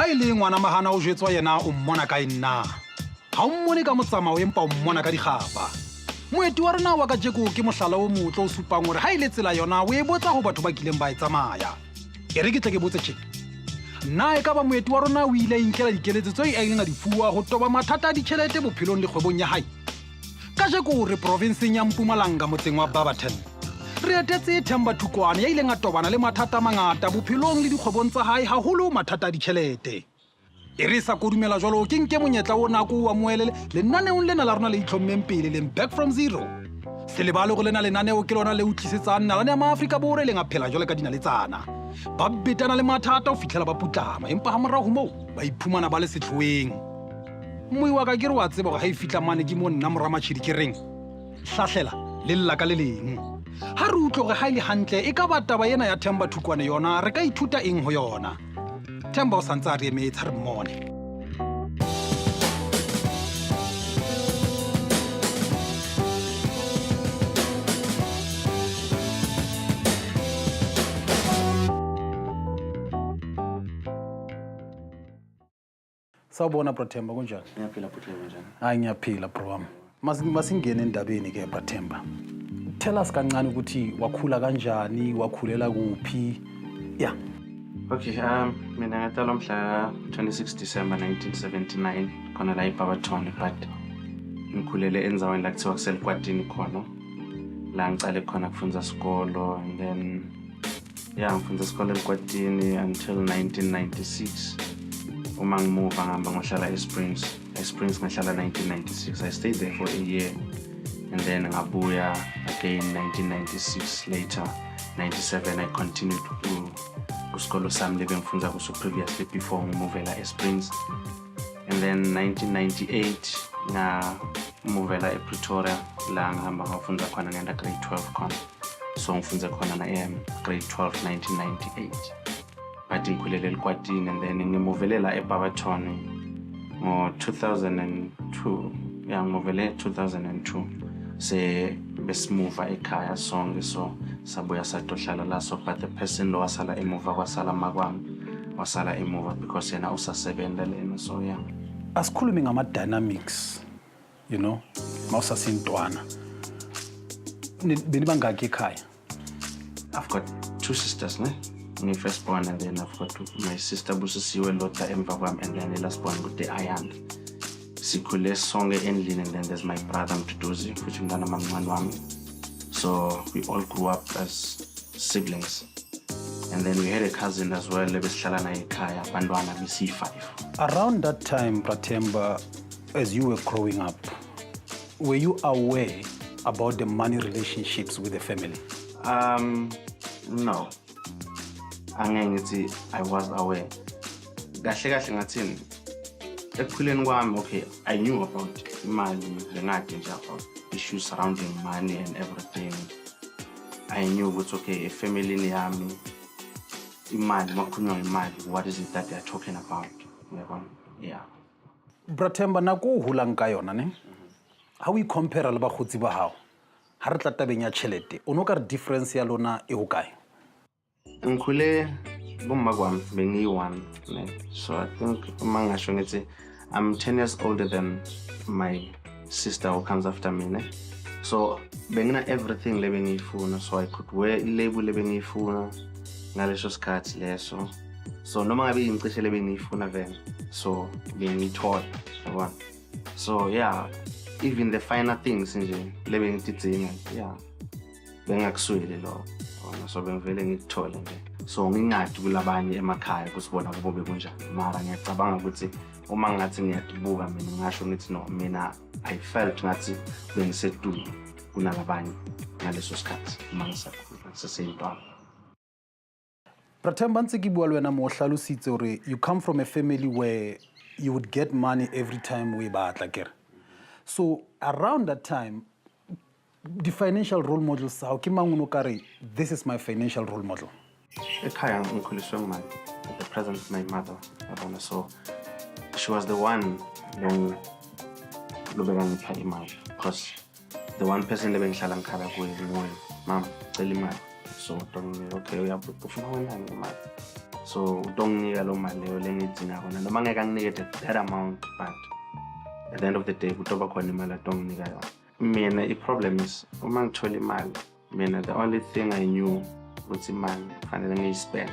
ha ile ngwana mahana o jetswa yena o mmona ka nna ha o mmone ka motsamao empa o mmona ka digapa moeti wa rona wa ka jeko ke mohlala o motlo o supang hore ha ile tsela yona o e botsa go batho ba kileng ba e tsamaya e re ke tle ke botse tjena nna e ka ba moeti wa rona o ile inkela dikeletso tse a ileng a di fuwa go toba mathata a ditšhelete bophelong le kgwebong ya hae ka jeko re provinseng ya Mpumalanga motseng wa Barberton re etetse Themba Thukwane ya ileng a tobana le mathata a mangata bophelong le dikgwebong tsa hae haholo mathata a ditšhelete e re sa kodumela jwalo ke nke monyetla o nako wa moelele lenaneong lena la rona le itlhommeng pele leng back from zero se lebale go lena lenaneo ke lona le utlisetsang nalane ya maafrika borwa le nga phela jwale ka dina le tsana ba betana le mathata o fihlela ba putlama empa ha morago moo ba iphumana ba le setlhoeng mmui wa ka ke re wa tseba gore ha e fihla mane ke mo nna moramatšhedi ke reng hlahlela le lla ka le leng ha re utlwe gore ha ile hantle e ka ba taba ena ya Themba Thukwane yona re ka ithuta eng ho yona Themba o santse a re emetsa re mmone Sawubona bro Themba kunjani? Ngiyaphila futhi njani? Hayi ngiyaphila bro wami. Masingene endabeni ke bro Themba. Tell us kancane ukuthi wakhula kanjani, wakhulela kuphi? Yeah. Okay, mina ngaqala mhla 26 December 1979 khona la eBarberton but ngikhulele enzaweni la kuthiwa kuseLkwatini khona. La ngicale khona kufunda isikolo and then ngifunda isikolo eLkwatini until 1996. Uma ngimuva ngihamba ngohlala eSprings ngahlala 1996. I stayed there for a year and then ngabuya again 1996 later 97 I continued to kusikolo sami lebengifunda kuso previously before ngimuvela eSprings and then 1998 ngamuvela ePretoria la ngihamba ngafunda khona ngenda grade 12 khona so ngifunze khona na grade 12 1998 but ngikhulele eLkwatini and then ngimuvelela eBarberton ngo 2002 ngimuvele 2002 se besimuva ekhaya sonke so sabuya sadohlala la so but the person lo wasala emuva kwasala makwami wasala emuva because yena usasebenza lena so asikhulumi ngama dynamics you know mawusasintwana beni bangaki ekhaya I've got two sisters ne my first born and then I've got my sister busisiwe lota emva kwami and then the last born with the Ayanda sikhule sonke endlini and then there's my brother Mduduzi futhi mntana mamncane wami so we all grew up as siblings and then we had a cousin as well lebesihlala naye ekhaya abantwana besi5 around that time Themba as you were growing up were you aware about the money relationships with the family no angeke I was aware kahle ngathini ekukhuleni kwami okay I knew about imali lengadi nje about issues surrounding money and everything I knew ukuthi okay family ni yami imali makhulunywa imali what is it that they are talking about yeah Themba nako o hulang ka yona ne how we compare le bagotsi ba hao ha re tla tabeng ya tšhelete o no ka re difference ya lona e ho kae ngikhule bomma kwami bengiyi1 so I think mangasho ngithi I'm 10 years older than my sister who comes after me so bengina everything lebengiyifuna so I could wear ilabel lebengiyifuna ngaleso sikhathi leso so noma ngabe ingicishe lebengiyifuna vele so bengithola yabona so even the finer things nje lebengitidzinga bengakuswele lo so bengivele ngikuthole nje so ngingadi kulabanye emakhaya kusibona kubo bekunjani mara ngiyacabanga ukuthi uma ngathi ngiyadibuka mina ngisho ngithi no mina I felt ngathi bengisedulu kunalabanye ngaleso sikhathi uma ngisakhula seseyintwana Themba ntse ke bua le wena mo hlalositse hore you come from a family where you would get money every time we batla kere so around that time the financial role models how ke manguno kare this is my financial role model ekhaya ngikhuliswe ngimali the present my mother yabona so she was the one lobeka ngipha imali because the one person lebengihlala ngikhaya kuye nguye mama cela imali so don't okay uyabufuna wena imali So don't need a lot of money or anything. I don't need that amount, but at the end of the day, we don't need the problem is, the only thing I knew was the man finally spend.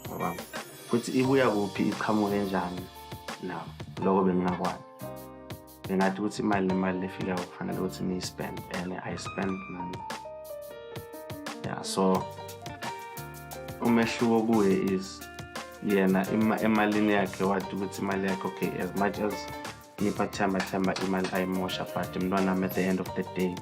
But if we are going to come now, logo being one. Then I do my figure out finally what me spend, and I spend money. Yeah, so umehluko is yena imali yakhe wathi ukuthi imali yakhe okay as much as ngipathamba imali ayimosha but mntwana at the end of the day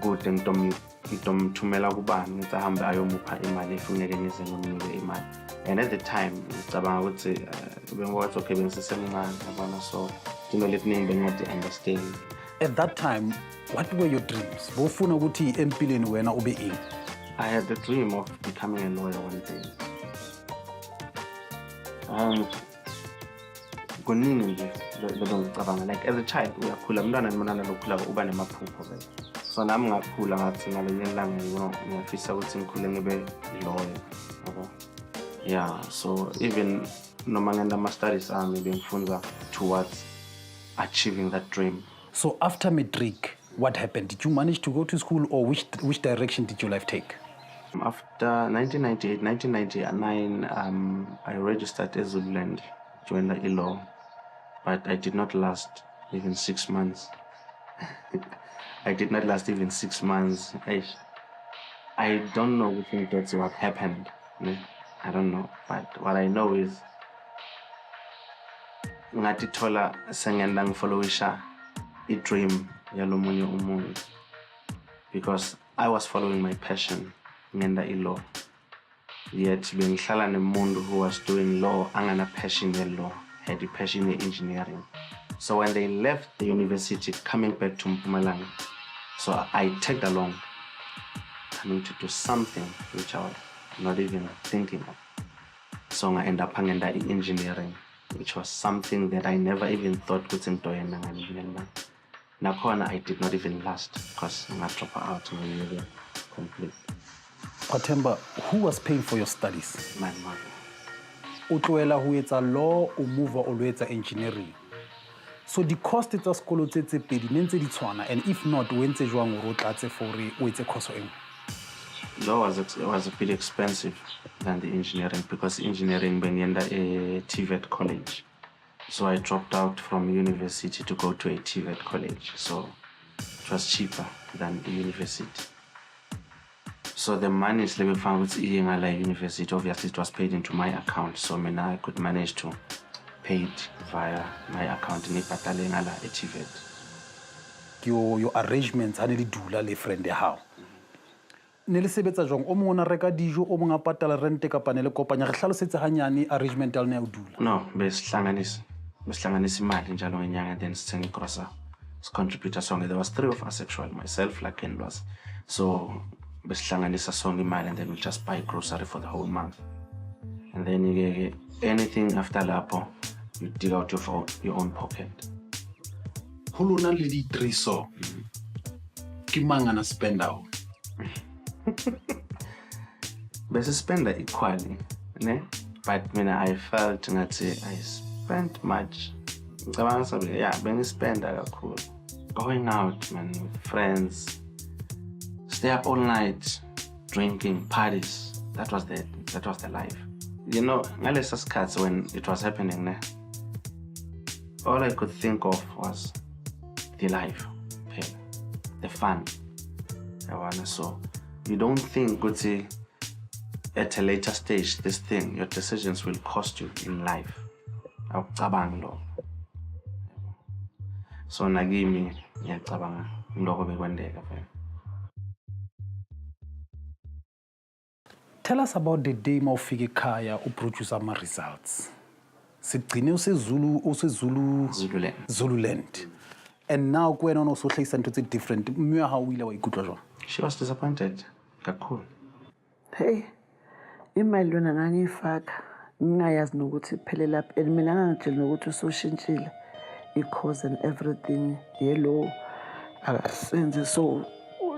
good ngitomthumela kubani ngithi ahambe ayomupha imali efungeke ngize ngimnike imali. And at the time ngicabanga ukuthi bengathi okay bengisemncane yabona so let me understand. At that time, what were your dreams? Bofuna ukuthi empilweni wena ube ini? I had the dream of becoming a lawyer one day. Like as a child, uyakhula umntwana nomntwana lokhula uba nemaphupho vele. So nami ngakhula ngathi ngalenye ilanga ngiyafisa ukuthi ngikhule ngibe lawyer. Yeah, so even noma ngenda ama studies ami bengifunda towards achieving that dream. So after matric, what happened? Did you manage to go to school, or which direction did your life take? After 1998, 1999, I registered as Zululand, joined the law, but I did not last even 6 months. I did not last even 6 months. I don't know if that's what happened. I don't know, but what I know is ngatithola sengenda ngifollowisha dream yalomunye umuntu because I was following my passion ngenda law. Yet bengihlala nemuntu who was doing law angana passion in law, had a passion in engineering. So when they left the university coming back to Mpumalanga, so I tagged along coming to do something which I was not even thinking of. So I ended up ngenda engineering, which was something that I never even thought would enjoy. Nakhona I did not even last because I dropped out completely. Themba, who was paying for your studies? My mother. Utloela ho etsa law o move o lo etsa engineering. So the cost tsa sekolo tse pedi nentse di tshwana, and if not o entse jwang o tlatse for o etse course eng? Law was a bit expensive than the engineering because engineering bengenda a TVET college. So I dropped out from university to go to a TVET college. So it was cheaper than the university. So the money is level found with university. Obviously it was paid into my account. So I could manage to pay it via my account in a TVET. Your arrangements are really dula le friend how? Nele sebetsa jong o mongwe na reka dijo o mongwe a patala rent ka panele kopanya re hlalosetsa hanyane arrangement ya lena ya udula. No, besihlanganisa imali njalo ngenyanga then sithenga igrosa contributor sonke. There was 3 of us actually, myself like and was. So besihlanganisa sonke imali and then we just buy grocery for the whole month. And then you get anything after lapho you dig out your own pocket. Huluna le di 3 so. Ke mang ana spend out? Bese spend equally, ne? But I felt that I spent much. Yeah, when I spend cool. Going out, man, with friends, stay up all night, drinking, parties. That was the life. You know, when it was happening, all I could think of was the life, the fun. So you don't think, at a later stage, your decisions will cost you in life. So nagimi ngiyacabanga lokho bekwendeka phela. Tell us about the day mawufika ekhaya uproduce ama results. Sigcine Zululand. And now kwena no so hlahisa ntwe tse different. Mme ha o ile wa ikutlwa jwang? She was disappointed. Kakhulu. Hey, imali yona ngangifaka ngingayazi nokuthi phele lapha and mina ngangitshela nokuthi usoshintshile i-course and everything yellow akasenze so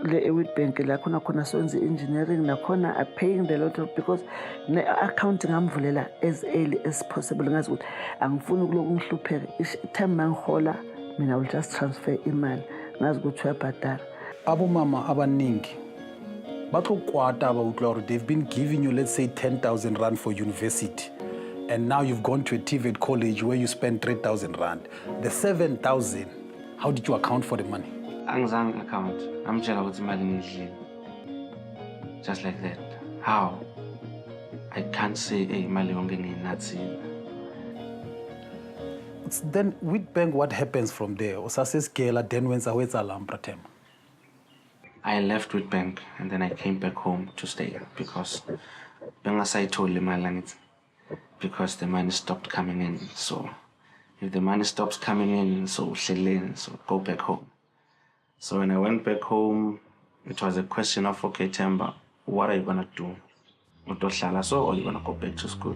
Witbank la khona sonze engineering nakhona are paying the lot of, because ne-accounting ngamvulela as early as possible ngazi ukuthi angifuni ukuloku ngihlupheke. Each time mangihola mina I will just transfer imali ngazi ukuthi uyabhadala. Abomama abaningi batlokwata ba utlwa gore they've been giving you, let's say, 10,000 rand for university, and now you've gone to a TVET college where you spend 3,000 rand. The 7,000, how did you account for the money? Angizange account. Amtshela ukuthi imali ngiyidlile. Just like that. How? I can't say imali yonke ngiyinathile. Then Witbank, what happens from there? Usasesgela then wenza wetsalam Themba. I left Witbank and then I came back home to stay because bengasayitholi imali angithi, because the money stopped coming in. So if the money stops coming in, so uhleleni, so go back home. So when I went back home, it was a question of, okay, Themba, what are you gonna do? Utohlala so, or you gonna go back to school?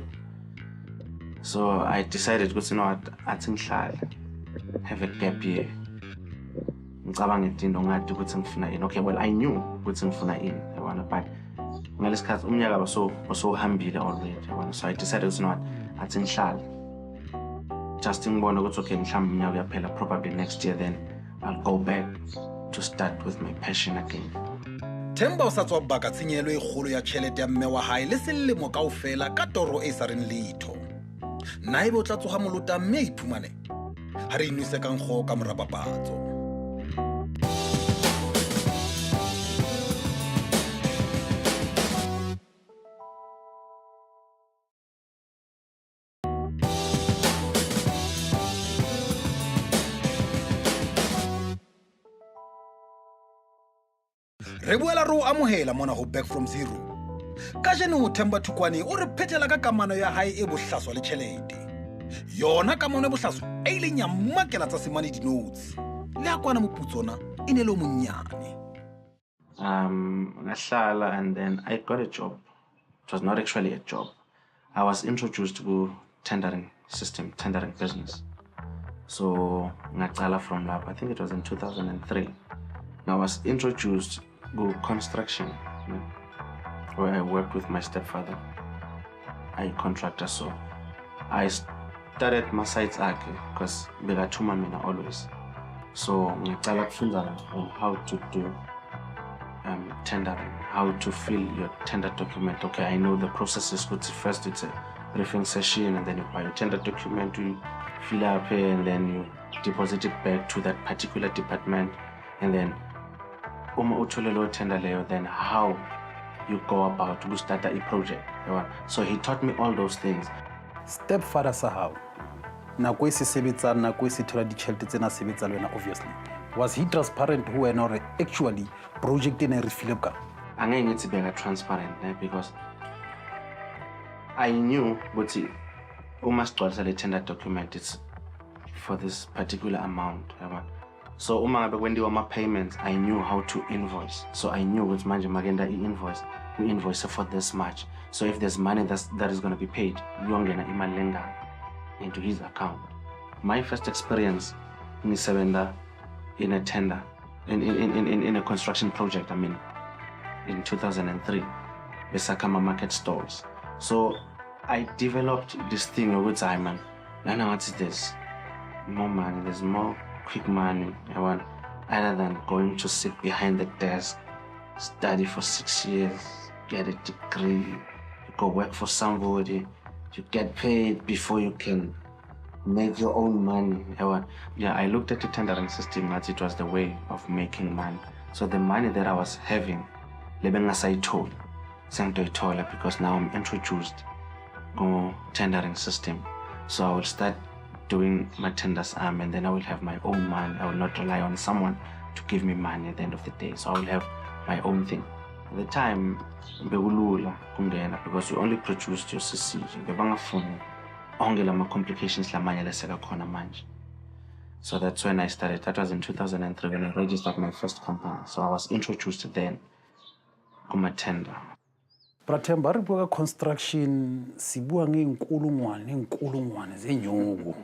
So I decided, because you know what, athi ngihlale, have a gap year. Ngicabanga into ngathi ukuthi ngifuna ini. Okay, well, I knew ukuthi ngifuna ini, yabona, but ngalesikhathi umnyaka wasowuhambile already, yabona. So I decided, you know what, athi ngihlale. Just ngibona ukuthi okay, mhlawumbe umnyaka uyaphela, probably next year then I'll go back to start with my passion again. Themba o sa tswa baka tshenyelo e kgolo ya tšhelete ya mme wa hae le selemo kaofela ka toro e sa reng letho. Naebe o tla tsoga molota mme a iphumane ha re inwise ka nkgo ka mora papatso. Re boela re o amohela mona ho Back from Zero. Kajeno Themba Thukwane o re phethela ka kamano ya hae e bohlaswa le tjhelete. Yona kamano e bohlaswa e ileng ya mmakela tsa semane di-notes. Le a kwana moputsona e ne le o monnyane. Ngahlala and then I got a job. It was not actually a job. I was introduced to tendering system, tendering business. So ngaqala from lab, I think it was in 2003. I was introduced to construction, where I worked with my stepfather. I contractor, so I started my sites because bekatuma mina always. So ngicala kufunda on how to do tendering, how to fill your tender document. Okay, I know the process is good. First it's a briefing session, and then you buy your tender document, you fill up here, and then you deposit it back to that particular department, and then then how you go about to start a project. So he taught me all those things. Stepfather sa hao nako e se sebetsang, nako e se thola ditjhelete tsena sebetsa le wena, obviously. Was he transparent who were not actually project in a refill ka? Angeke ngithi beka transparent because I knew ukuthi uma sigcwalisa le tender document it's for this particular amount. So uma ngabe kwendiwa ama payments, I knew how to invoice. So I knew ukuthi manje magenda i-invoice, we invoice for this much. So if there's money that is going to be paid, yongena imali lengana into his account. My first experience ngisebenza in a tender, in a construction project, I mean, in 2003, besakama market stalls. So I developed this thing with Simon. Now what's this? More money, there's more quick money. Other than going to sit behind the desk, study for 6 years, get a degree, you go work for somebody, you get paid before you can make your own money. Yeah, I looked at the tendering system as it was the way of making money. So the money that I was having, because now I'm introduced to tendering system. So I will start doing my tenders and then I will have my own money. I will not rely on someone to give me money at the end of the day. So I will have my own thing. At the time, because you only produced your CC, complications. So that's when I started. That was in 2003 when I registered my first company. So I was introduced then to my tender. Themba, re bua ka construction, si bua ngenkulungwane zenyoko.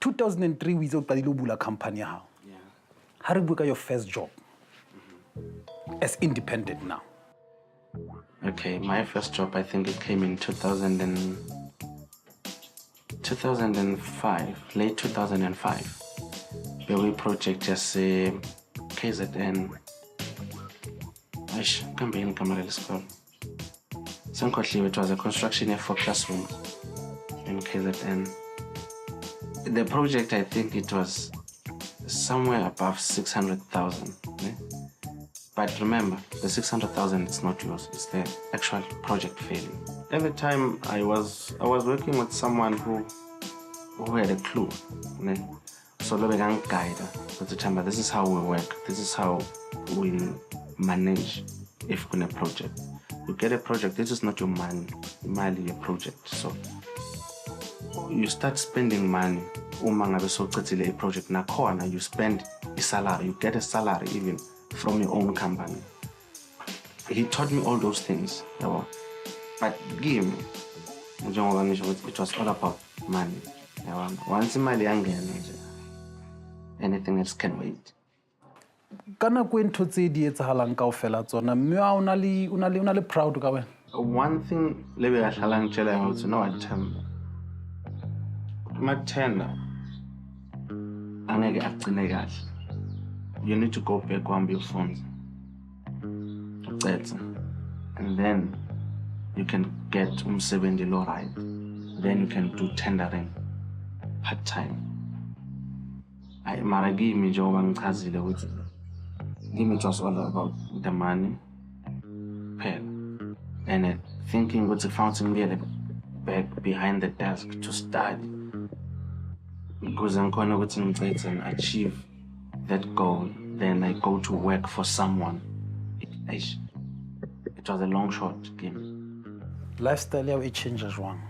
2003 we itse o qadile o bula company ya hao. Ha re bua ka your first job, as independent now? Okay, my first job, I think it came in 2005, late 2005. We project just KZN. Aish, can't be in Kamarel School. It was a construction for classrooms in KZN. The project, I think it was somewhere above 600,000. But remember, the 600,000 is not yours, it's the actual project failing. Every time I was working with someone who had a clue. So they began guide with the chamber. This is how we work, this is how we manage if in a project. You get a project, this is not your money, your project. So you start spending money. A project now you spend a salary, you get a salary even from your own company. He taught me all those things. But give me, it was all about money. Once money, anything else can wait. Kana ko ntho tse di etsahalang kaofela tsona mme a una le proud ka wena? One thing le be ga hlalang tshela ya go tsena wa Themba. Mathenda angeke agcine kahle. You need to go back on your phones. And then you can get umsebenzi lo right. Then you can do tendering part-time. Mara give me job ngichazile ukuthi give it was all about the money. And thinking what's fountain get back behind the desk to study. Because I'm going to achieve that goal, then I go to work for someone. It was a long shot game. Lifestyle ya it changes one.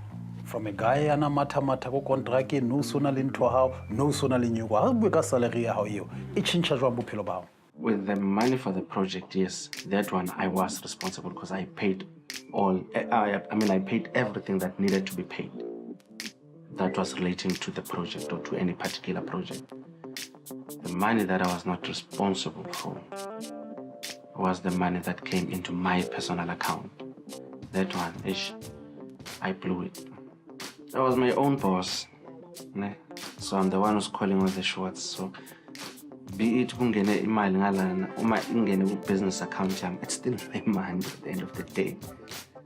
From a guy ana mata go contract no sona le ntho how no sona le nyuko ha bua ka salary ya hao eo it changes one bophelo bao. With the money for the project, yes, that one I was responsible because I paid all. I paid everything that needed to be paid. That was relating to the project or to any particular project. The money that I was not responsible for was the money that came into my personal account. That one, I blew it. I was my own boss. So I'm the one who's calling all the shots. So be it kungene imali ngalana, uma ingene ku business account yami, it's still my money at the end of the day.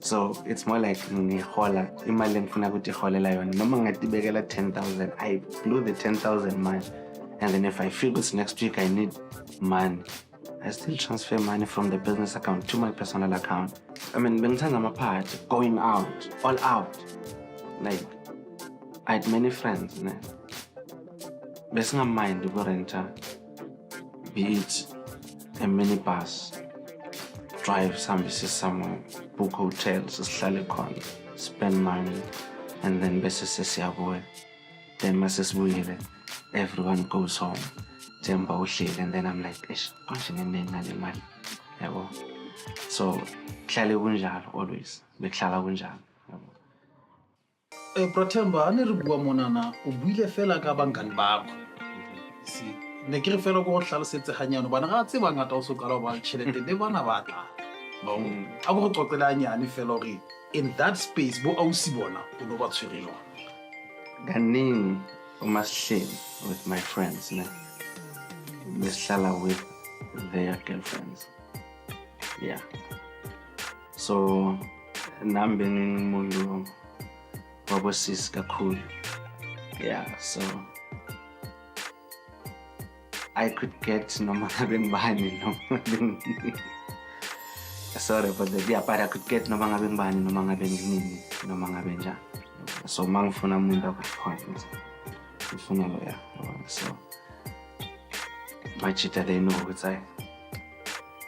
So it's more like ngihola imali engifuna ukuthi iholela yona noma ngatibekela 10,000 I blew the 10,000 money, and then if I feel it's next week I need money, I still transfer money from the business account to my personal account. Bengithanda amapart going out, all out. Like I had many friends, besingamind ukurenta, be it a minibus, drive somewhere, book hotels, spend money, and then then everyone goes home. Themba, and then I'm like, so always. Themba ane re bua monana o buile fela ka bankane bako. See, ne ke re fela go hlalosetse hanyano bana ga tseba ngata o so kala ba tšhelete le bana ba tla. A go qoqela nyane fela gore in that space bo ausi bona o no ba tshwere jwa. Ganing must share with my friends, with their girlfriends. Yeah. So nambing mundu wabosis kakhulu. Yeah, so I could get no mangabeng bani, sorry for the but I could get no mangabeng bani, no mangabeng nini, no mangabenja. So mangfuna munda kukhona. Mfuna lo ya. So machita they know ukuthi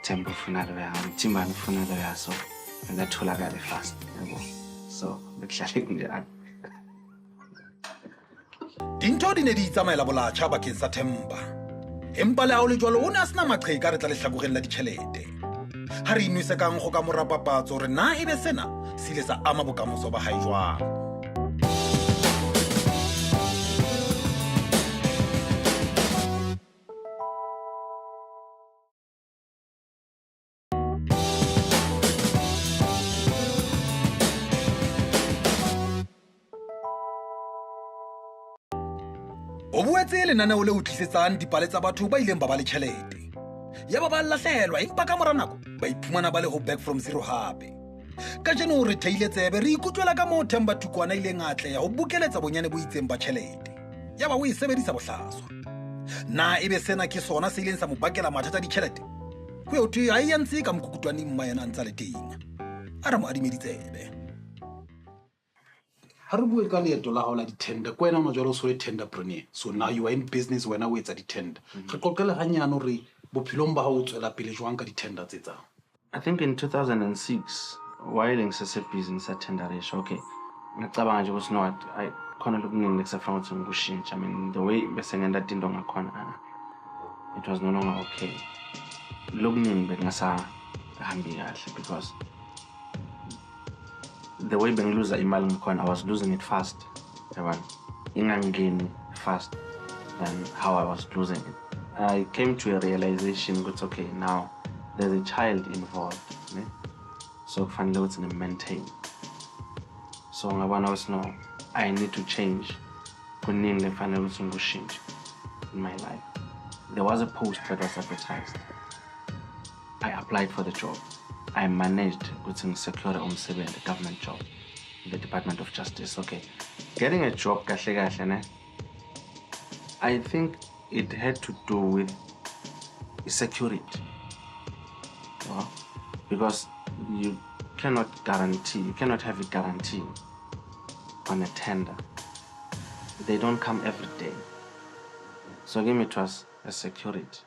Themba ufuna lo ya, Themba ufuna lo ya, so ngatholakala fast, so behlale kunjalo. Dintho di ne di tsamaela bolatjha bakeng sa Themba. Empa le ha o le jwalo o ne a sena maqheka re tla le hlakogeng la ditjhelete. Ha re inwise kang go ka morapapatso re na ebe sena se ile sa ama bokamoso ba hae jwang. o boetse lenaneo le o tlisetsang dipale tsa batho ba ileng ba ba le tjhelete ya ba ba lahlehelwa empa ka mora nako ba iphumana ba le ho back from zero hape ka jeno re theile tsebe re ikutlwela ka moo Themba Thukwane ile ngatle ya ho bukeletsa bonyane bo itseng ba tjhelete ya ba o e sebedisa bohlaswa na ebe sena ke sona se ileng sa mo bakela mathata a ditjhelete ho yo thwe ha e ntse ka mokukutwane mma yena ntsa le teng a re mo adimeditsebe ha re bue ka leeto la hao la di-tender ko wena ona jwale o so le tenderpreneur so now you are in business wena o etsa di-tender re qoqele hanyane hore bophelong ba hao o tswela pele jwang ka di-tender tse tsang. I think in 2006 while ngisese-business attenderisha okay ngicabanga nje ukuthi what I khona lokuningi lekusafuna ukuthi ngikushintsha. I mean the way bese ngenda into ngakhona it was no longer okay. Lokuningi bekungasahambi kahle because the way bengiluza imali ngikhona I was losing it fast. Yabona ingangeni fast than how I was losing it. I came to a realization that okay now there's a child involved, ne? So kufanele ukuthi ni-maintain. So ngabona ukuthi no, I need to change. Kuningi lekufanele ukuthi ngikushintshe in my life. There was a post that was advertised. I applied for the job. I managed to secure a government job in the Department of Justice. Okay, getting a job kahle kahle ne? I think it had to do with security. Because you cannot have a guarantee on a tender. They don't come every day. So again, it was a security.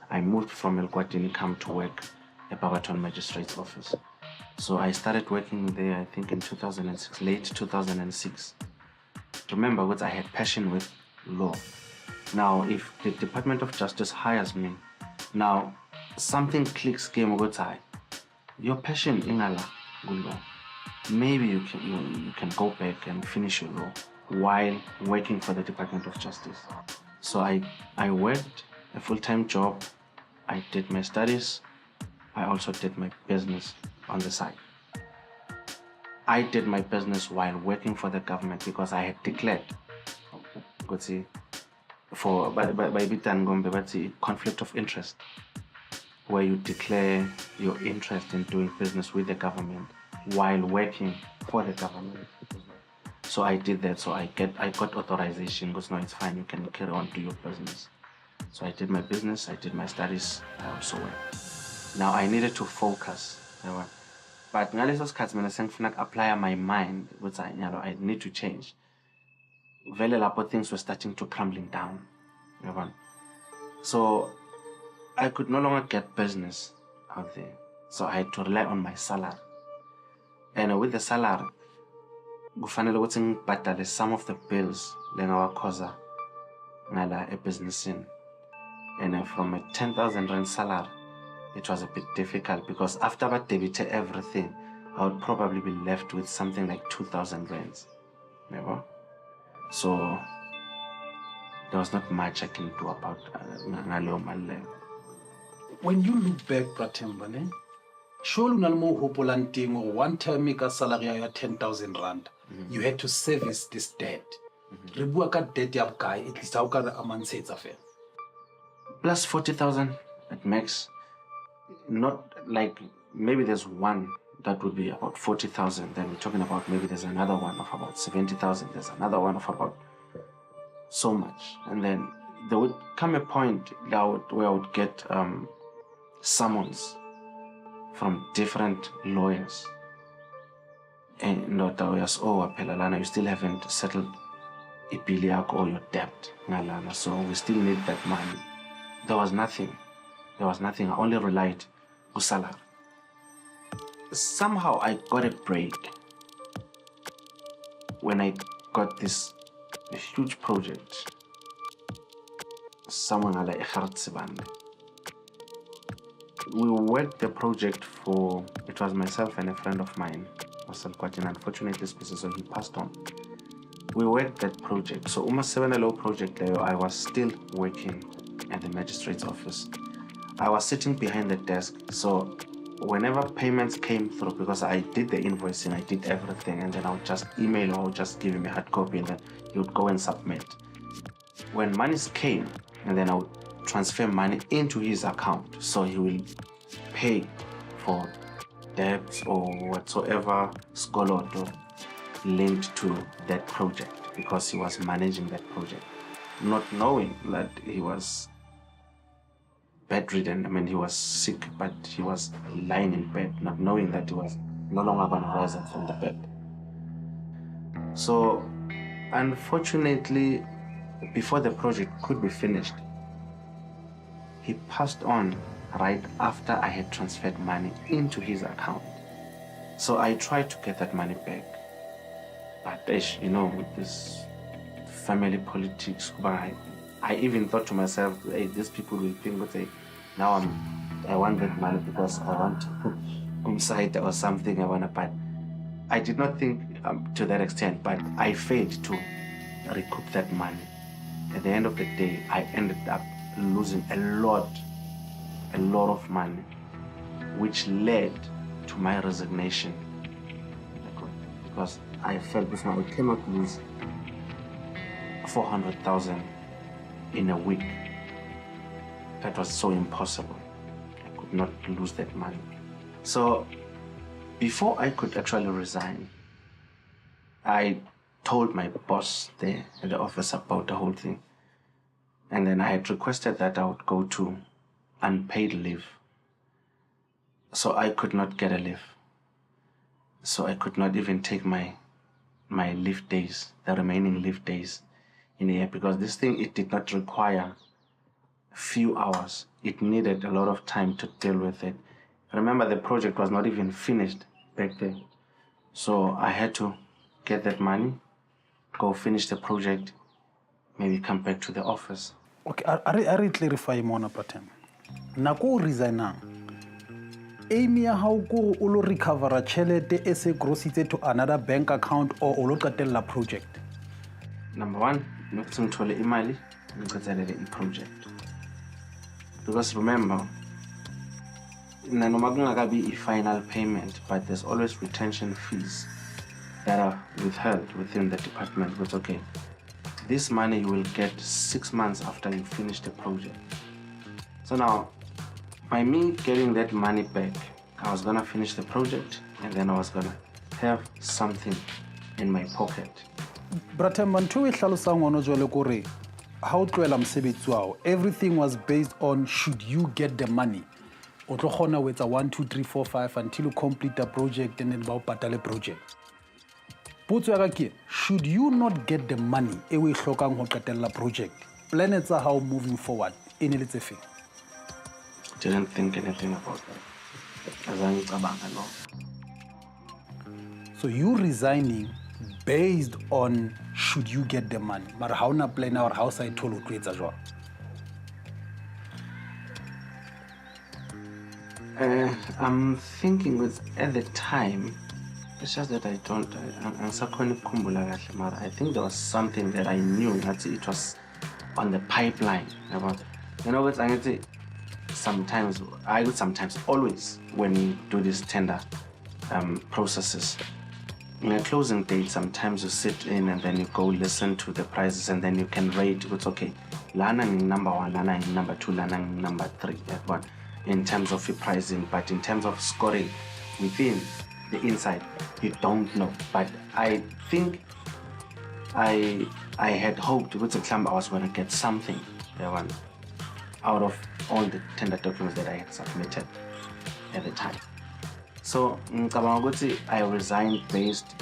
I moved from Elkwatini come to work at Barberton Magistrate's Office. So I started working there, I think in 2006, late 2006. Remember what I had passion with law. Now, if the Department of Justice hires me, now something clicks game with I. Your passion in law. Maybe you can go back and finish your law while working for the Department of Justice. So I worked a full-time job. I did my studies. I also did my business on the side. I did my business while working for the government because I had declared for by conflict of interest, where you declare your interest in doing business with the government while working for the government. So I did that. So I got authorization because no, it's fine. You can carry on to your business. So I did my business. I did my studies. I also worked. Now I needed to focus. But ngaleso sikhathi mina sengifuna apply my mind which I need to change. Vele lapho things were starting to crumbling down. So I could no longer get business out there. So I had to rely on my salary. And with the salary, kufanele ukuthi ngibhadale some of the bills lengawakhoza ngala ebhizinisini. And from a 10,000 rand salary, it was a bit difficult because after I debited everything, I would probably be left with something like 2,000 rands. So there was not much I can do about it. When you look back, Themba, surely you hopolang teng or one time make a salary of 10,000 rand. You had to service this debt. Re bua ka debt ya bokae at least how ka a mantshetsa fela. Plus 40,000 at max. Not like maybe there's one that would be about 40,000. Then we're talking about maybe there's another one of about 70,000. There's another one of about so much. And then there would come a point where I would get summons from different lawyers. And not always, Pelalana, you still haven't settled Ipiliak or your debt. So we still need that money. There was nothing. I only relied on salary. Somehow I got a break when I got this huge project. Someone like hardships. We worked the project for, it was myself and a friend of mine, unfortunately, so he passed on. We worked that project. So almost 7 low project there, I was still working at the magistrate's office. I was sitting behind the desk. So whenever payments came through, because I did the invoicing, I did everything, and then I would just email or just give him a hard copy, and then he would go and submit. when monies came, and then I would transfer money into his account, so he will pay for debts or whatsoever skoloto linked to that project, because he was managing that project, not knowing that he was bedridden. I mean, he was sick, but he was lying in bed, not knowing that he was no longer going to rise up from the bed. So, unfortunately, before the project could be finished, he passed on right after I had transferred money into his account. So I tried to get that money back. But you know, with this family politics, I even thought to myself, hey, these people will think that now I want that money because I want to put inside or something I want to buy. I did not think to that extent, but I failed to recoup that money. At the end of the day, I ended up losing a lot of money, which led to my resignation, because I felt this now, I cannot lose 400,000 in a week. That was so impossible. I could not lose that money. So before I could actually resign, I told my boss there at the office about the whole thing. And then I had requested that I would go to unpaid leave. So I could not get a leave. So I could not even take my leave days, the remaining leave days in a year, because this thing, it did not require a few hours. It needed a lot of time to deal with it. Remember, the project was not even finished back then. So I had to get that money, go finish the project, maybe come back to the office. Okay, I re clarify mona Pratem. Nako resign aim ya hao ko o lo recover tšhelete e se grossitse to another bank account or o lo qetella project? Number one, nokuthi ngithole imali ngicethelele i-project. Because remember, noma kungakabi i-final payment, but there's always retention fees that are withheld within the department. But okay, this money you will get 6 months after you finish the project. So now, by me getting that money back, I was gonna finish the project, and then I was gonna have something in my pocket. Bratem, ntho e hlalosang ono jwale kore ha o tloela mosebetsi wao, everything was based on should you get the money. O tlo kgona ho etsa 1 2 3 4 5 until you complete the project, and then ba o patale project. Potso ya ka ke, should you not get the money e o e hlokang ho qetella project, plan tsa hao moving forward e ne le tse feng? Didn't think anything about that. No. So you resigning based on should you get the money, but how na plan or how sa itolo creates jwa? I'm thinking with at the time, it's just that I think there was something that I knew that it was on the pipeline about. You know what I say? Sometimes, always, when you do these tender processes, in a closing date, sometimes you sit in and then you go listen to the prices, and then you can rate what's okay. Lana number 1, Lana number 2, Lana number 3, that one, in terms of your pricing, but in terms of scoring within the inside, you don't know. But I think I had hoped with the club I was going to get something, that one, out of all the tender documents that I had submitted at the time. So I resigned based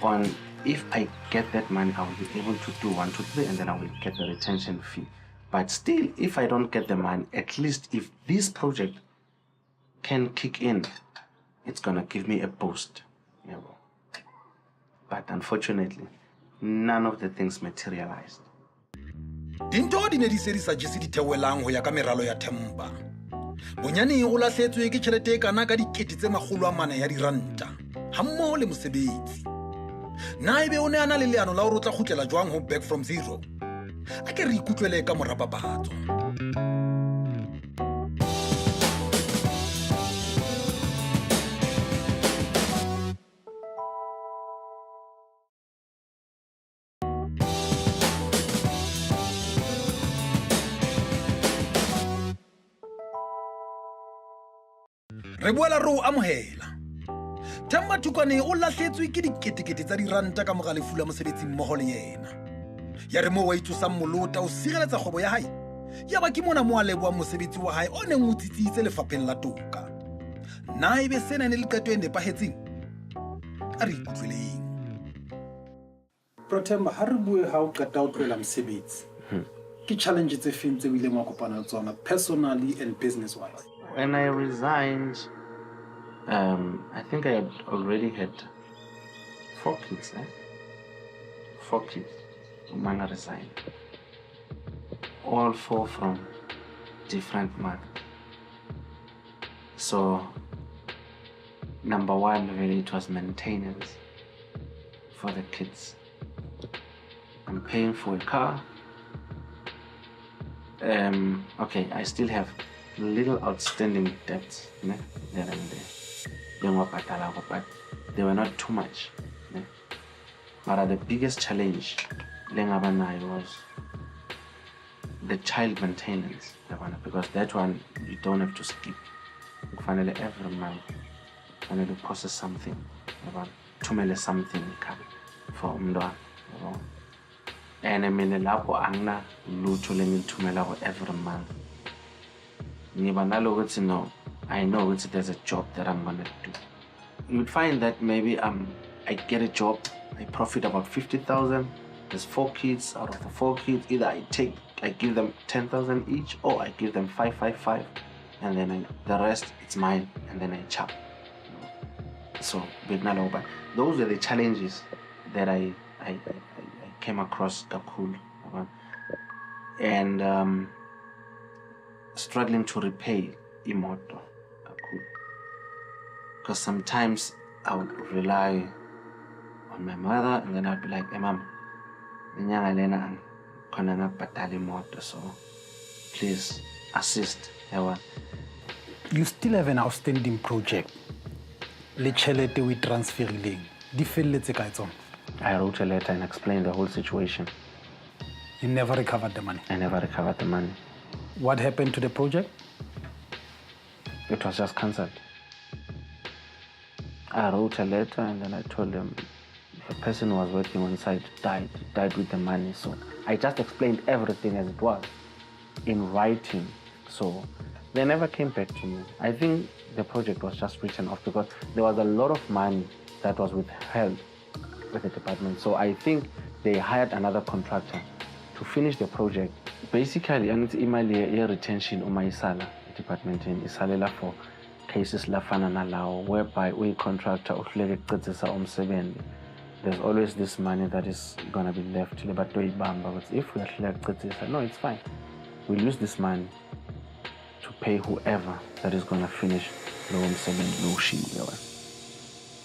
on if I get that money, I will be able to do 1 2 3, and then I will get the retention fee. But still, if I don't get the money, at least if this project can kick in, it's gonna give me a boost. You know. But unfortunately, none of the things materialized. Dinto di ne di se di sa jese di thewelang ho ya ka meralo ya Themba. Bonyane o lahletswe ke tjhelete e kana ka R400 ya diranta hammoho le mosebetsi. Na ebe o ne ana le leano la ho rotla khutlela jwang ho back from zero? A ke re ikutlwele ka morapabatso. Re boela re o amohela. Themba Thukwane o lahletswe ke diketekete tsa diranta ka mora lefu la mosebetsi mmoho le yena. Ya re mo wa itsosang molota o sireletsa kgwebo ya hae. Ya ba ke mona mo a leboang mosebetsi wa hae o neng o tsitsitse lefapheng la toka. Na ebe sena ne le qeto e nepahetseng? A re ikutlweleng. Themba, ha re bue ha o qeta o tlohela mosebetsi. Ke challenge tse feng tse o ileng wa kopana le tsona personally and business wise? When I resigned, I think I had already had 4 kids. 4 kids when I resigned. All 4 from different mothers. So, number one, really, it was maintenance for the kids. I'm paying for a car. Okay, I still have little outstanding debts there and there. But they were not too much. But the biggest challenge was the child maintenance, because that one you don't have to skip. Finally, every month, finally process something, tumele something for umdwa. And I mean, lapo angna luto tumela every month. No, I know there's a job that I'm gonna do. You would find that maybe I get a job, I profit about 50,000. There's 4 kids. Out of the 4 kids, either I give them 10,000 each, or I give them 5, and then the rest it's mine, and then I chop. So, but those are the challenges that I came across Kakul, and struggling to repay Imoto Kakul, because sometimes I would rely on my mother, and then I'd be like, hey, Mom, so please assist. You still have an outstanding project. Le chelete we transferring. Di felletse kae tsona? I wrote a letter and explained the whole situation. You never recovered the money? I never recovered the money. What happened to the project? It was just cancelled. I wrote a letter and then I told them the person who was working on site died with the money. So I just explained everything as it was in writing. So they never came back to me. I think the project was just written off because there was a lot of money that was withheld with the department. So I think they hired another contractor to finish the project. Basically, and it's imali retention umayisala department in isalela for cases lafana nalawo, whereby we contractor uhleke qedisa umsebenzi. There's always this money that is gonna be left. But if we are no, it's fine. We'll use this money to pay whoever that is gonna finish the umsebenzi.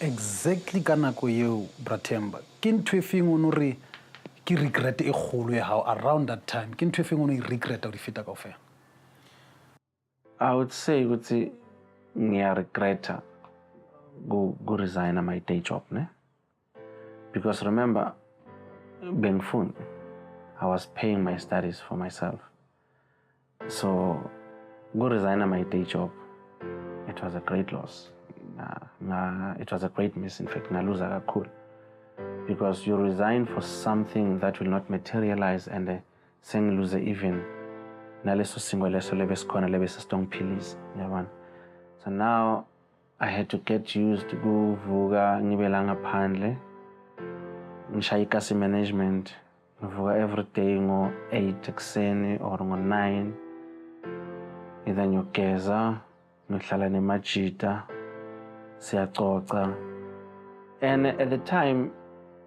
Exactly ka nako eo, Themba. Ke ntho e feng o no re ke regret e kgolo ya hao around that time? Ke ntho e feng o no e regret o di feta kaofela? I would say ngiya regreta go resign my day job, ne? Because remember, Benfun, I was paying my studies for myself. So go resign my day job, it was a great loss. It was a great miss, in fact, cool. Because you resign for something that will not materialize, and saying lose even so now I had to get used to go vuga ngibelanga phandle ngishaya ikasi management ngivuka every day ngo 8 ekseni or ngo 9 either ngiyogeza ngihlala nemajita siyacoca. And at the time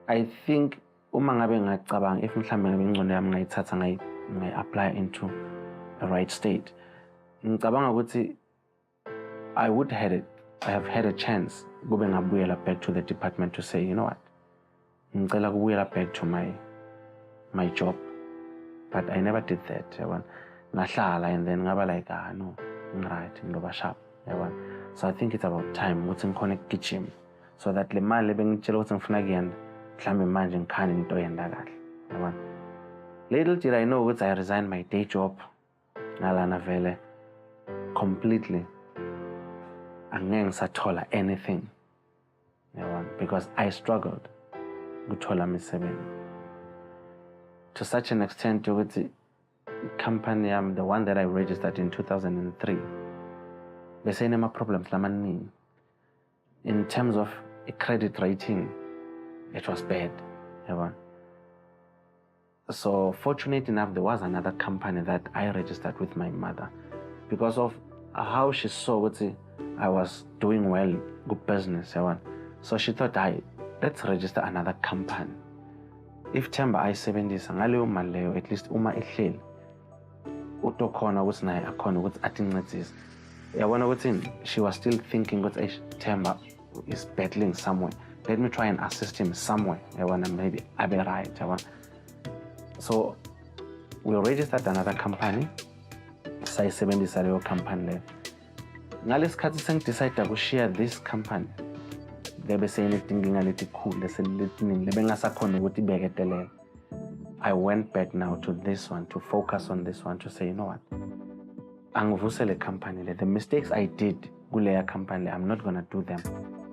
I think uma ngabe ngacabanga if mhlambe ngingcono yami ngayithatha ngay apply into the right state, ngicabanga ukuthi I have had a chance kube ngabuyela back to the department to say, you know what, ngicela kubuyela back to my job. But I never did that. Ngahlala and then ngaba like, no, right, ngizoba sharp. So I think it's about time ukuthi ngikhona ukugijima so that le mali bengitshela ukuthi ngifuna kuyenda mhlambe manje ngikhani into yenda kahle. Little did I know ukuthi I resigned my day job ngalana vele completely angeke ngisathola anything yabona because I struggled ukuthola imisebenzi to such an extent ukuthi company the one that I registered in 2003 bese inema problems lamaningi in terms of a credit rating it was bad yabona. So fortunate enough, there was another company that I registered with my mother because of how she saw what I was doing well, good business. So she thought, let's register another company. If Themba I-70 ngaleyo mali leyo at least uma ehleli utokhona ukuthi naye akhona ukuthi atincedise. Yabona ukuthi she was still thinking ukuthi Themba is battling somewhere. Let me try and assist him somewhere. Yabona maybe abe right. Yabona. So we registered another company. Sayisebenzisa leyo company leyo. Ngalesikhathi sengidecide ukushiya this company. Lebe seyinetinkinga letikhulu leseliningi lebengasakhona ukuthi ibeketelele. I went back now to this one to focus on this one to say, you know what? Angivuse le company le. The mistakes I did kuleya company le, I'm not gonna do them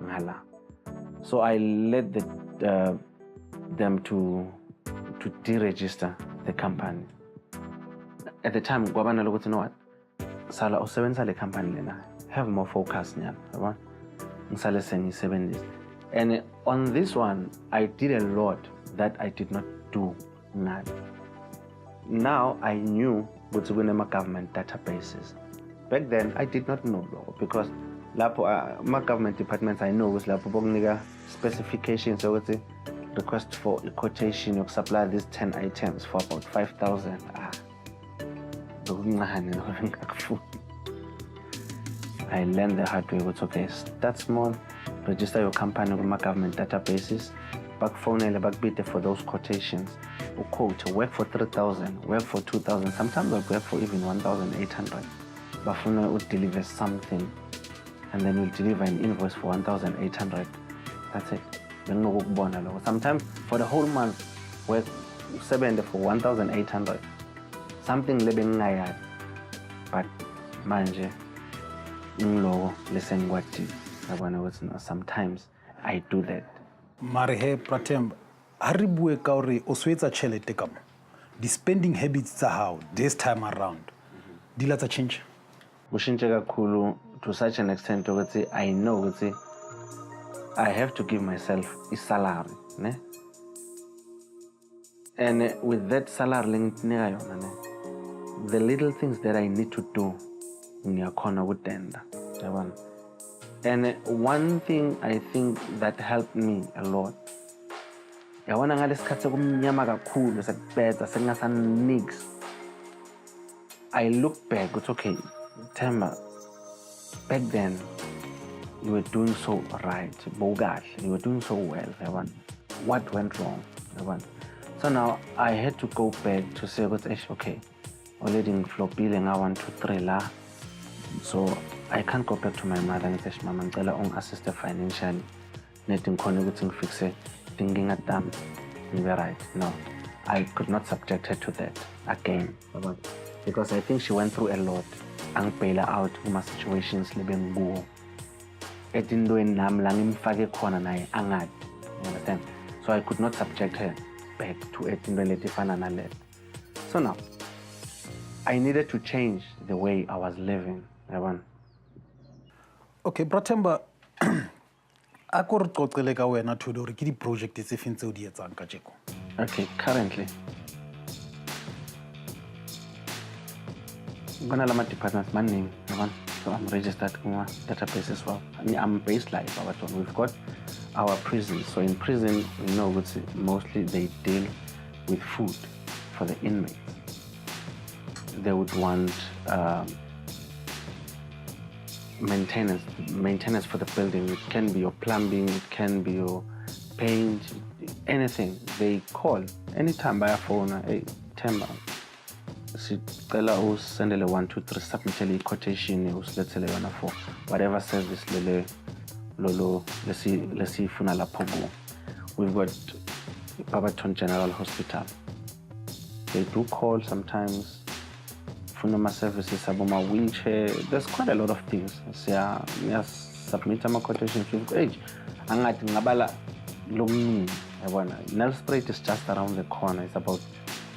ngala. So I led them to deregister the company. At the time, gwabana lokuthi, you know what? Sala usebenzisa le company lena. Have more focus nyana, yabona? Ngisale sengisebenzisa. And on this one, I did a lot that I did not do ngala. Now I knew ukuthi kunema government databases. Back then, I did not know though, because lapho my government departments I know was lapho bokunika specifications ukuthi request for a quotation of supply these 10 items for about 5,000. I learned the hard way. It's okay, start small, register your company with my government databases, back phone back bid for those quotations. Or quote, work for 3,000, work for 2,000, sometimes I'll work for even 1,800. But for now, we'll deliver something, and then we'll deliver an invoice for 1,800. That's it. Sometimes for the whole month, work 70 for 1,800. Something living ngayad. But manje, listen what sometimes I do that. Mare he Themba, ha re bue ka hore o swetsa tšhelete ka mo. The spending habits tsa hao this time around. Di la tsa change. Bushintshe kakhulu to such an extent ukuthi I know ukuthi I have to give myself a salary, ne? And with that salary, the little things that I need to do, ngiyakhona ukutenda, yabona. And one thing I think that helped me a lot, yabona ngalesikhathi kumnyama kakhulu sekubhedza sekungasanix. I look back, it's okay, Themba, back then, you were doing so right, you were doing so well, yabona. What went wrong, yabona? So now I had to go back to say, okay, already in flopile, I 1, 2, 3 la. So I can't go back to my mother and say, Mama, I'm assist financially. Nothing connecting fix it, thinking at them. You were right. No, I could not subject her to that again. Because I think she went through a lot. And bail her out in my situations living go. It didn't do in nam lang imfake khona naye angad. You understand? So I could not subject her back to it in relative and so now I needed to change the way I was living. Okay, Themba, ako re qoqele ka wena thudo hore ke di project tse feng tse o di etsang ka jeko. Okay, currently gonna lama departments maning, so I'm registered in my database as well. I'm based live. We've got our prisons. So in prison, you know, mostly they deal with food for the inmates. They would want maintenance for the building. It can be your plumbing, it can be your paint, anything. They call anytime by a phone. Hey, Themba, sicela usendele 1, 2, 3 submit quotation usilethele yona for whatever service lesifuna lapho kuwo. We've got Barberton General Hospital. They do call sometimes. Funoma services, aboma wheelchair. There's quite a lot of things. submit ama-quotations age angathi ngingabala lokuningi yabona. Nelspruit is just around the corner. It's about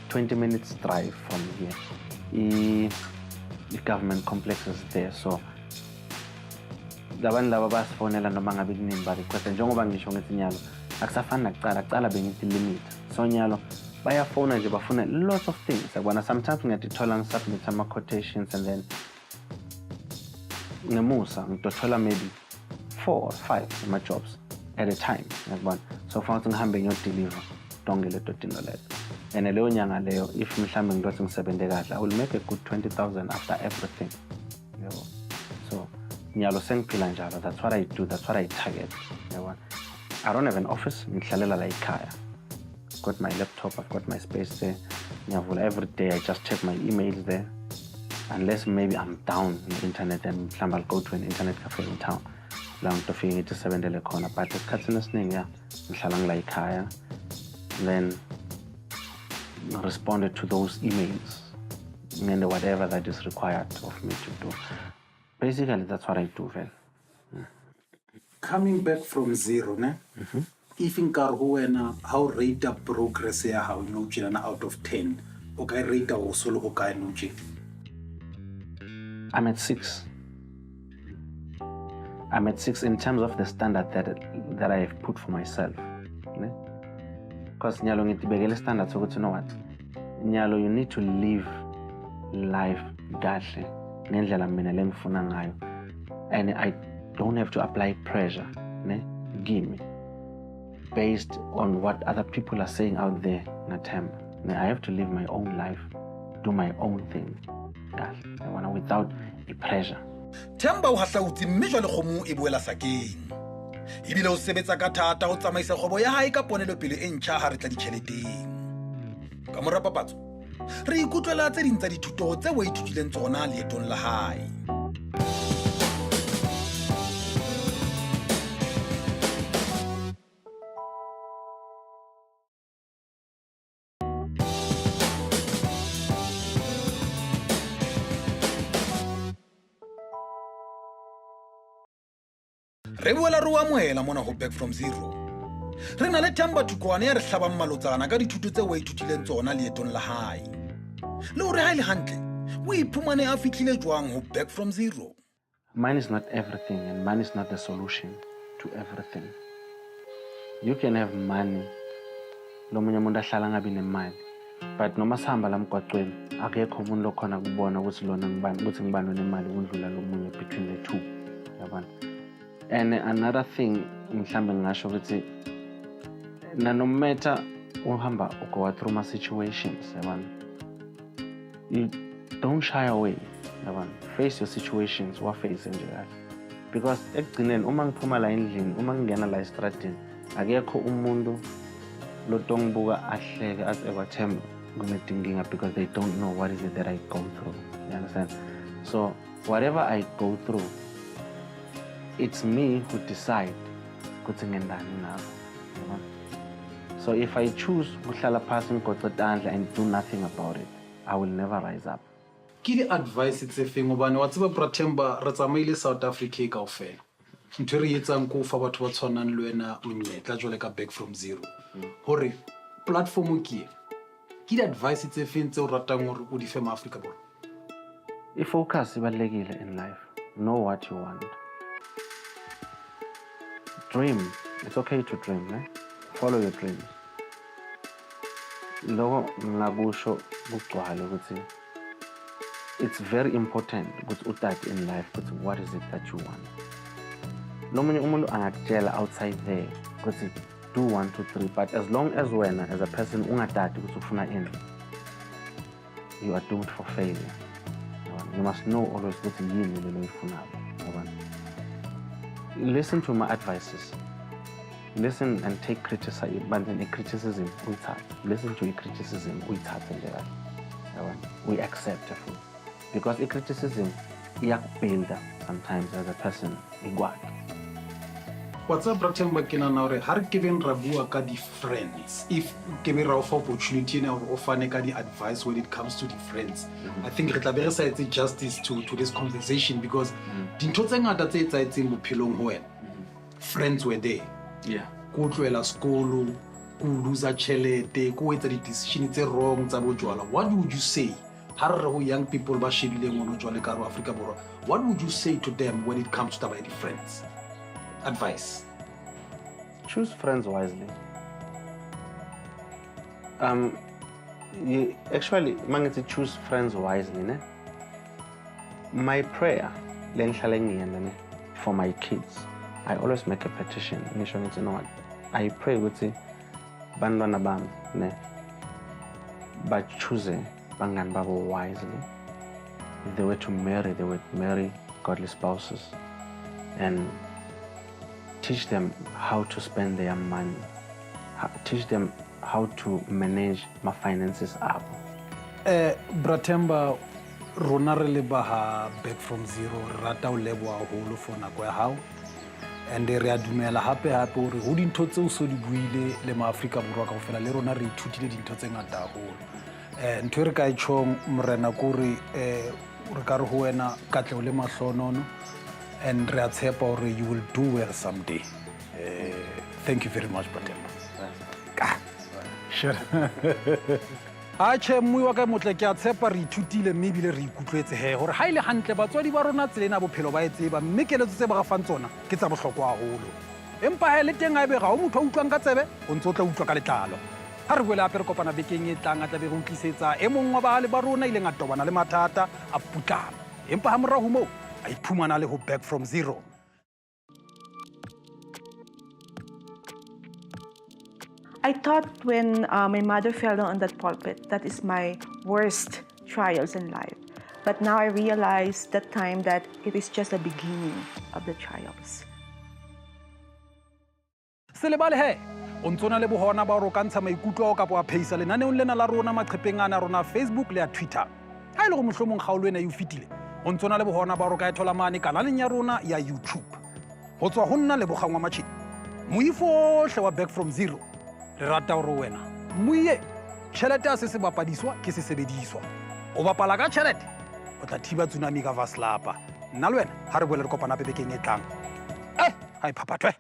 20 minutes drive from here. The government complex is there, so labantu laba basifonela noma ngabe kunini ba request njengoba ngisho ngithi Nyalo akusafani nakucala bengithi limit. So Nyalo bayafona nje bafuna lots of things yabona. Sometimes ngiyatithola ngisubmit ama-quotations and then ngemusa ngitothola maybe 4 or 5 ama-jobs at a time yabona. So kufanele ukuthi ngihambe ngiyodeliver donke leto dinto leto. And leyo nyanga leyo if mhlambe ngithi ngisebenze kahle I will make a good 20,000 after everything. Yabo. So Nyalo sengiphila njalo. That's what I do. That's what I target. Yabo. I don't have an office. Ngihlalela la ekhaya. I've got my laptop. I've got my space there. Ngiyavula every day. I just check my emails there. Unless maybe I'm down on the internet and mhlambe I'll go to an internet cafe in town. La ngitofika ngithi sebenzele khona. But esikhathini esiningi ngihlala ngila ekhaya. Then responded to those emails and whatever that is required of me to do. Basically, that's what I do, well. Coming back from zero, ne? If in Karhuena, how rate the progress here, how nuchi out of 10? Okay, rate the solo okay nuchi. I'm at 6. I'm at 6 in terms of the standard that I have put for myself. Because Nyalo ngitibekele standard so you know what? Nyalo, you need to live life kahle ngendlela mina lengifuna ngayo. And I don't have to apply pressure, ne? Give me based on what other people are saying out there na Themba. I have to live my own life, do my own thing. I wanna without the pressure. Themba o hahlautse mme jwa le kgomo e boela sakeng. Ebile o sebetsa ka thata o tsamaisa kgobo ya hae ka ponelopele e ntjha ha re tla ditšheleteng. Ka mora papatso re ikutlwela tse ding tsa dithuto tse o ithutileng tsona leetong la hae. Re boela re o amohela mona ho Back from Zero. Re na le Themba Thukwane ya re hlabang malotsana ka dithuto tse o ithutileng tsona leetong la hae. Le hore ha ile hantle o iphumane a fihlile jwang ho Back from Zero. Money is not everything, and money is not the solution to everything. You can have money, lo munye umuntu ahlala ngabi nemali, but noma sihamba la mgwaqweni akekho umuntu lokhona kubona ukuthi lona ngibani, ukuthi ngibani onemali kundlula lo munye between the two. Yabona. And another thing mhlambe ngisho ukuthi no matter uhamba go through my situations, yabona, you don't shy away, yabona. Face your situations, wa face nje kahle. Because ekugcineni uma ngiphuma la endlini, uma ngingena la estradini, akekho umuntu lotongibuka ahleke athi ekwaThemba kunedinkinga, because they don't know what is it that I go through. You understand? So whatever I go through, it's me who decide ukuthi ngendani ngakho. So if I choose ukuhlala phasi ngigoce tandla and do nothing about it, I will never rise up. Ke di advice tse feng obane wa tseba bra Themba re tsamaile South Africa e kaofela. Ntwe re etsang ko fa batho ba tshwanang le wena monyetla jole ka Back from Zero. Hore platform ke di advice tse feng tse o ratang hore o di fe ma Africa borwa? I-focus ibalekile in life. Know what you want. Dream. It's okay to dream, eh? Follow your dreams. Loko ngakusho bugcwale ukuthi it's very important ukuthi uthathe in life ukuthi what is it that you want. Lo munye umuntu angakutshela outside there ukuthi do 1 2 3, but as long as wena as a person ungatati ukuthi ufuna ini, you are doomed for failure. You must know always ukuthi yini lelo uyifunayo. Listen to my advices. Listen and take criticism, but then a criticism we take. Listen to a criticism we take. We accept it. Because a criticism is build sometimes as a person. What's up, Themba? Ke nahana hore ha re kebeng ra bua ka di-friends, if ke be ra o fa opportunity ena hore o fane ka di-advice when it comes to di-friends, I think re tla be re sa etse justice to this conversation because dintho tse ngata tse etsahetseng bophelong ho wena, friends were there. Yeah. Ko tlohela sekolo, ko loser tjhelete, ko etsa di-decision tse wrong tsa bojwala. What would you say ha re re ho young people ba shebileng ono jwale ka hare ho Afrika Borwa? What would you say to them when it comes to taba ya di-friends? Advice. Choose friends wisely. Actually, mangiti choose friends wisely, ne? My prayer, for my kids, I always make a petition. You know what? I pray with the bandwana bam, ne? But choose bangan babo wisely. If they were to marry, they would marry godly spouses and teach them how to spend their money, teach them how to manage my finances up. Themba, rona re le baha back from zero, rata o leboha haholo for nako ya hao. And re a dumela hape hore ho dintho tseo so di buile le maAfrika Borwa kaofela le rona re ithutile dintho tse ngata haholo. Ntho re ka e tjhong morena kore re ka re ho wena katleho le mahlonono, and re a tshepa hore you will do well someday. Thank you very much, Themba. Sure. Ache mmui wa ka motle ke a tshepa re ithutile mme bile re ikutlwetse he hore ha ile hantle batswadi ba rona tselena bophelo ba etseba mme keletso tse ba ga fang tsona ke tsa bohlokwa haholo. Empa he le teng a be ga o motho a utlwang ka tsebe o ntse o tla utlwa ka letlalo. Ha re boela hape re kopana bekeng e tlang a tla be re utlwisetsa e mong wa bahale ba rona ile ngatobana le mathata a putlana. Empa ha morao moo a iphumana le ho back from zero. I thought when my mother fell down on that pulpit, that is my worst trials in life. But now I realize that time that it is just the beginning of the trials. Selebale he, o ntsona le bohona ba ro kantsha maikutlo ka bo a pheisa lenaneong lena la rona maqhepeng ana rona Facebook le ya Twitter. Ha ile go mohlomong kgaolo ena e fitile, o ntsona le bohona ba ro ka ethola mane kanaleng ya rona ya YouTube. Ho tswa ho nna le bogangwa matjhe. Moifohle wa back from zero. Le rata hore wena muye tjhelete a se bapadiswa ke se sebediswa o bapala ka tjhelete o tla thiba tsunami ka vaslapa nna le wena ha re boele re kopana pebekeng e tlang ha e phaphathwe.